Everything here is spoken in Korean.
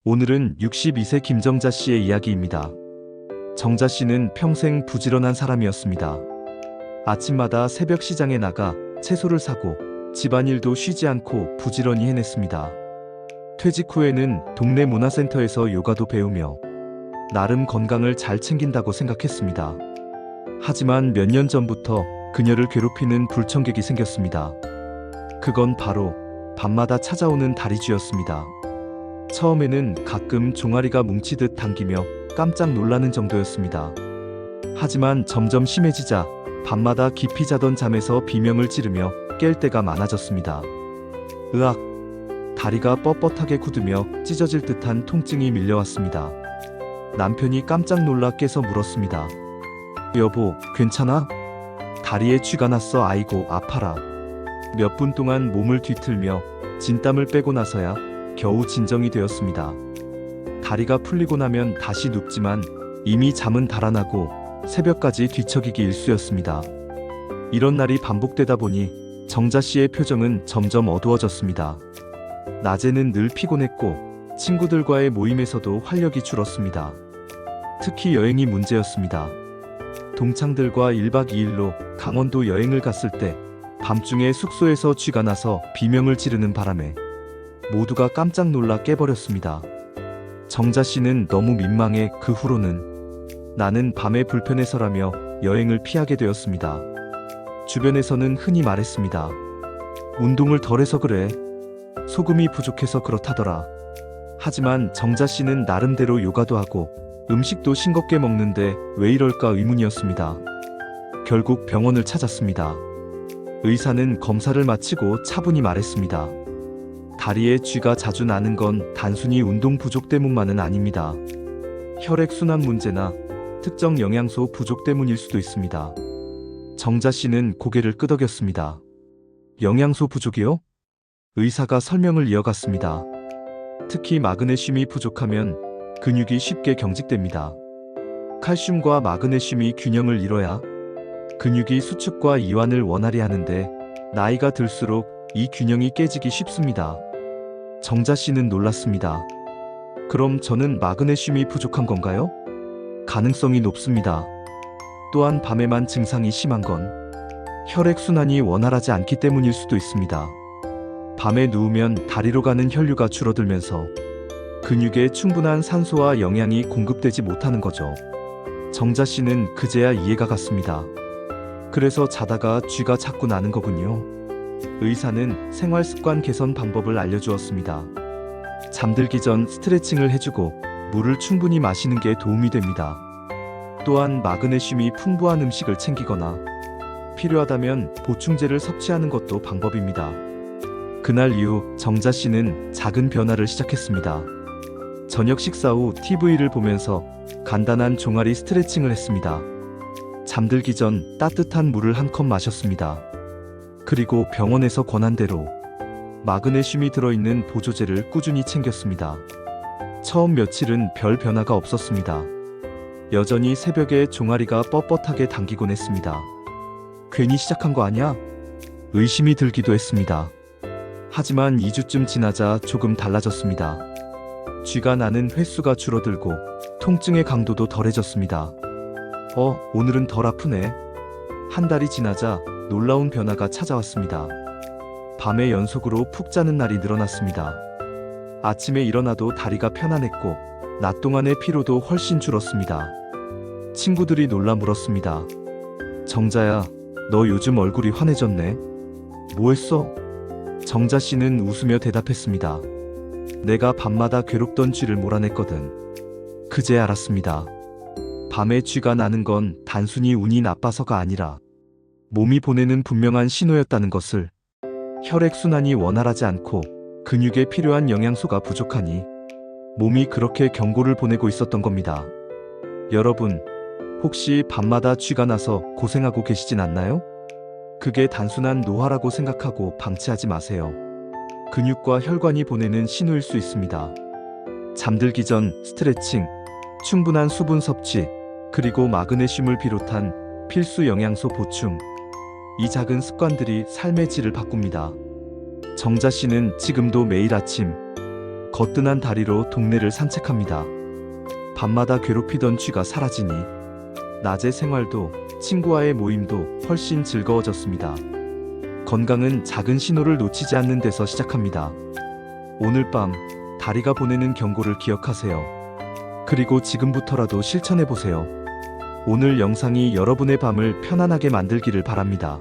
오늘은 62세 김정자 씨의 이야기입니다. 정자 씨는 평생 부지런한 사람이었습니다. 아침마다 새벽 시장에 나가 채소를 사고 집안일도 쉬지 않고 부지런히 해냈습니다. 퇴직 후에는 동네 문화센터에서 요가도 배우며 나름 건강을 잘 챙긴다고 생각했습니다. 하지만 몇 년 전부터 그녀를 괴롭히는 불청객이 생겼습니다. 그건 바로 밤마다 찾아오는 다리쥐였습니다. 처음에는 가끔 종아리가 뭉치듯 당기며 깜짝 놀라는 정도였습니다. 하지만 점점 심해지자 밤마다 깊이 자던 잠에서 비명을 지르며 깰 때가 많아졌습니다. 으악! 다리가 뻣뻣하게 굳으며 찢어질 듯한 통증이 밀려왔습니다. 남편이 깜짝 놀라 깨서 물었습니다. 여보, 괜찮아? 다리에 쥐가 났어. 아이고, 아파라. 몇 분 동안 몸을 뒤틀며 진땀을 빼고 나서야 겨우 진정이 되었습니다. 다리가 풀리고 나면 다시 눕지만 이미 잠은 달아나고 새벽까지 뒤척이기 일쑤였습니다. 이런 날이 반복되다 보니 정자 씨의 표정은 점점 어두워졌습니다. 낮에는 늘 피곤했고 친구들과의 모임에서도 활력이 줄었습니다. 특히 여행이 문제였습니다. 동창들과 1박 2일로 강원도 여행을 갔을 때 밤중에 숙소에서 쥐가 나서 비명을 지르는 바람에 모두가 깜짝 놀라 깨버렸습니다. 정자 씨는 너무 민망해 그 후로는 나는 밤에 불편해서라며 여행을 피하게 되었습니다. 주변에서는 흔히 말했습니다. 운동을 덜해서 그래. 소금이 부족해서 그렇다더라. 하지만 정자 씨는 나름대로 요가도 하고 음식도 싱겁게 먹는데 왜 이럴까 의문이었습니다. 결국 병원을 찾았습니다. 의사는 검사를 마치고 차분히 말했습니다. 다리에 쥐가 자주 나는 건 단순히 운동 부족 때문만은 아닙니다. 혈액순환 문제나 특정 영양소 부족 때문일 수도 있습니다. 정자 씨는 고개를 끄덕였습니다. 영양소 부족이요? 의사가 설명을 이어갔습니다. 특히 마그네슘이 부족하면 근육이 쉽게 경직됩니다. 칼슘과 마그네슘이 균형을 이뤄야 근육이 수축과 이완을 원활히 하는데 나이가 들수록 이 균형이 깨지기 쉽습니다. 정자 씨는 놀랐습니다. 그럼 저는 마그네슘이 부족한 건가요? 가능성이 높습니다. 또한 밤에만 증상이 심한 건 혈액순환이 원활하지 않기 때문일 수도 있습니다. 밤에 누우면 다리로 가는 혈류가 줄어들면서 근육에 충분한 산소와 영양이 공급되지 못하는 거죠. 정자 씨는 그제야 이해가 갔습니다. 그래서 자다가 쥐가 자꾸 나는 거군요. 의사는 생활습관 개선 방법을 알려주었습니다. 잠들기 전 스트레칭을 해주고 물을 충분히 마시는 게 도움이 됩니다. 또한 마그네슘이 풍부한 음식을 챙기거나 필요하다면 보충제를 섭취하는 것도 방법입니다. 그날 이후 정자 씨는 작은 변화를 시작했습니다. 저녁 식사 후 TV를 보면서 간단한 종아리 스트레칭을 했습니다. 잠들기 전 따뜻한 물을 한 컵 마셨습니다. 그리고 병원에서 권한 대로 마그네슘이 들어있는 보조제를 꾸준히 챙겼습니다. 처음 며칠은 별 변화가 없었습니다. 여전히 새벽에 종아리가 뻣뻣하게 당기곤 했습니다. 괜히 시작한 거 아니야? 의심이 들기도 했습니다. 하지만 2주쯤 지나자 조금 달라졌습니다. 쥐가 나는 횟수가 줄어들고 통증의 강도도 덜해졌습니다. 오늘은 덜 아프네. 한 달이 지나자 놀라운 변화가 찾아왔습니다. 밤에 연속으로 푹 자는 날이 늘어났습니다. 아침에 일어나도 다리가 편안했고 낮 동안의 피로도 훨씬 줄었습니다. 친구들이 놀라 물었습니다. 정자야, 너 요즘 얼굴이 환해졌네. 뭐 했어? 정자 씨는 웃으며 대답했습니다. 내가 밤마다 괴롭던 쥐를 몰아냈거든. 그제 알았습니다. 밤에 쥐가 나는 건 단순히 운이 나빠서가 아니라 몸이 보내는 분명한 신호였다는 것을, 혈액순환이 원활하지 않고 근육에 필요한 영양소가 부족하니 몸이 그렇게 경고를 보내고 있었던 겁니다. 여러분, 혹시 밤마다 쥐가 나서 고생하고 계시진 않나요? 그게 단순한 노화라고 생각하고 방치하지 마세요. 근육과 혈관이 보내는 신호일 수 있습니다. 잠들기 전 스트레칭, 충분한 수분 섭취, 그리고 마그네슘을 비롯한 필수 영양소 보충. 이 작은 습관들이 삶의 질을 바꿉니다. 정자 씨는 지금도 매일 아침 거뜬한 다리로 동네를 산책합니다. 밤마다 괴롭히던 쥐가 사라지니 낮의 생활도 친구와의 모임도 훨씬 즐거워졌습니다. 건강은 작은 신호를 놓치지 않는 데서 시작합니다. 오늘 밤 다리가 보내는 경고를 기억하세요. 그리고 지금부터라도 실천해보세요. 오늘 영상이 여러분의 밤을 편안하게 만들기를 바랍니다.